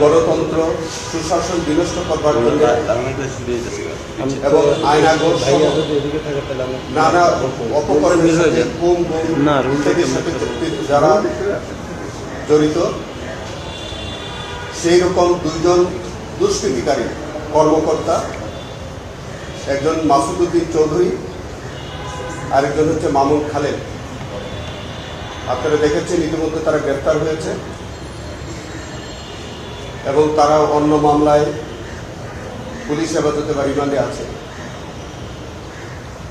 গণতন্ত্র সুশাসন বিনষ্ট করবার জন্য এবং আইনাগর নানা অপকর্মের সাথে গুম ইত্যাদির সাথে যারা জড়িত সেই রকম দুইজন দুষ্কৃতিকারী কর্মকর্তা, একজন মাসুদউদ্দিন চৌধুরী, আরেকজন হচ্ছে মামুন খালেদ। আপনারা দেখেছেন ইতিমধ্যে তারা গ্রেফতার হয়েছে এবং তারা অন্য মামলায় পুলিশ হেফাজতে বা রিমান্ডে আছে।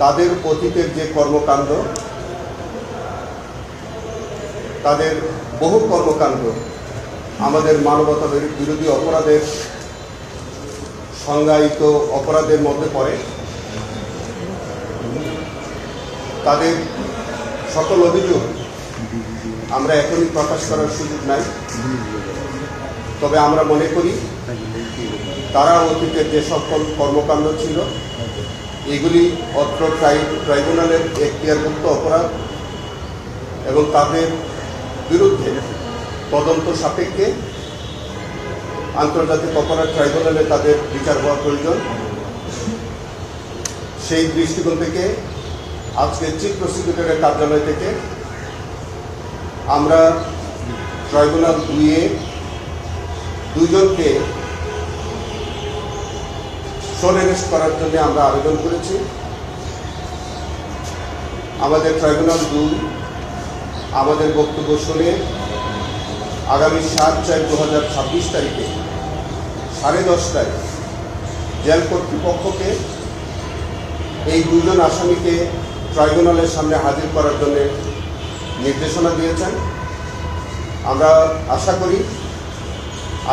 তাদের অতীতের যে কর্মকাণ্ড, তাদের বহু কর্মকাণ্ড আমাদের মানবতা বিরোধী অপরাধের সংজ্ঞায়িত অপরাধের মধ্যে পড়ে। তাদের সকল অভিযোগ আমরা এখনই প্রকাশ করার সুযোগ নাই, তবে আমরা মনে করি তারা অতীতের যে সকল কর্মকাণ্ড ছিল এগুলি অত্র ট্রাইব্যুনালের এখতিয়ারভুক্ত অপরাধ এবং তাদের বিরুদ্ধে তদন্ত সাপেক্ষে আন্তর্জাতিক অপরাধ ট্রাইব্যুনালে তাদের বিচার হওয়া প্রয়োজন। সেই দৃষ্টিকোণ থেকে আজকে চিফ প্রসিকিউটরের কার্যালয় থেকে আমরা ট্রাইব্যুনাল 2-এ দুজনকে শোন অ্যারেস্ট করার জন্য আমরা আবেদন করেছি। আমাদের ট্রাইব্যুনাল 2 আমাদের বক্তব্য শুনে আগামী 7/4/2026 তারিখে 10:30টায় জেল কর্তৃপক্ষকে এই দুজন আসামিকে ট্রাইব্যুনালের সামনে হাজির করার জন্য নির্দেশনা দিয়েছেন। আমরা আশা করি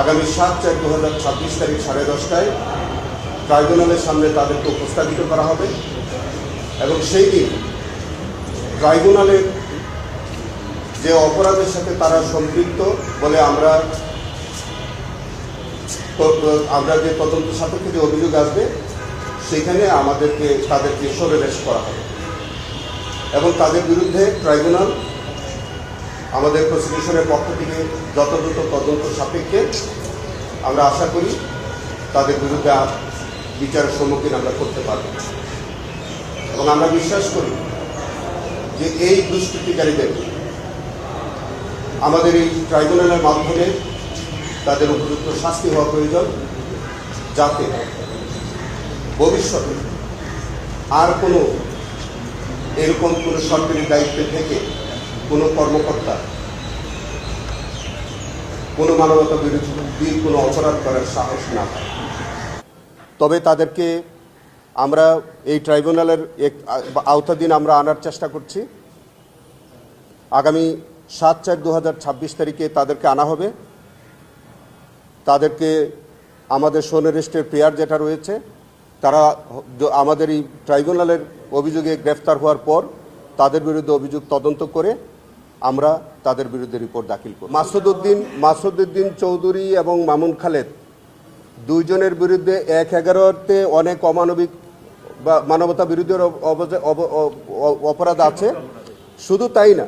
আগামী 7/4/2026 তারিখ 10:30টায় ট্রাইব্যুনালের সামনে তাদেরকে উপস্থাপিত করা হবে এবং সেই দিন ট্রাইব্যুনালের যে অপরাধের সাথে তারা সম্পৃক্ত বলে আমরা যে তদন্ত সাপেক্ষে যে অভিযোগ আসবে সেখানে তাদেরকে শোন অ্যারেস্ট করা হবে এবং তাদের বিরুদ্ধে ট্রাইব্যুনাল আমাদের প্রসিকিউশনের পক্ষ থেকে যথাযথ তদন্ত সাপেক্ষে আমরা আশা করি তাদের বিরুদ্ধে বিচারের সম্মুখীন আমরা করতে পারব এবং আমরা বিশ্বাস করি যে এই দুষ্কৃতিকারীদের আমাদের এই ট্রাইব্যুনালের মাধ্যমে তাদের উপযুক্ত শাস্তি হওয়া প্রয়োজন, যাতে ভবিষ্যতে আর কোনো এরকম কোনো সরকারি দায়িত্বে থেকে কোনো কর্মকর্তা কোনো মানবতা বিরোধী কোনো অপরাধ করার সাহস না পায়। তবে তাদেরকে আমরা এই ট্রাইব্যুনালের আওতাধীন আমরা আনার চেষ্টা করছি। আগামী 7/4/2026 তারিখে তাদেরকে আনা হবে। তাদেরকে আমাদের শোন অ্যারেস্টের প্রেয়ার যেটা রয়েছে, তারা আমাদের এই ট্রাইব্যুনালের অভিযোগে গ্রেফতার হওয়ার পর তাদের বিরুদ্ধে অভিযোগ তদন্ত করে আমরা তাদের বিরুদ্ধে রিপোর্ট দাখিল করি। মাসুদউদ্দিন চৌধুরী এবং মামুন খালেদ দুইজনের বিরুদ্ধে 1/11-তে অনেক অমানবিক বা মানবতা বিরোধী অপরাধ আছে। শুধু তাই না,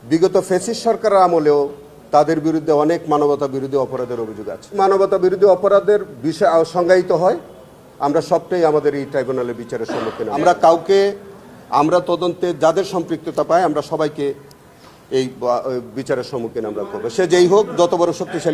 বিগত ফ্যাসিস্ট সরকারের আমলেও তাদের বিরুদ্ধে অনেক মানবতা বিরোধী অপরাধের অভিযোগ আছে। মানবতা বিরোধী অপরাধের বিষয় সংজ্ঞায়িত হয়, আমরা সবটাই আমাদের এই ট্রাইব্যুনালের বিচারের সম্মুখীন। আমরা তদন্তে যাদের সম্পৃক্ততা পাই আমরা সবাইকে এই বিচারের সম্মুখীন আমরা করবো, সে যেই হোক, যত বড় শক্তিশালী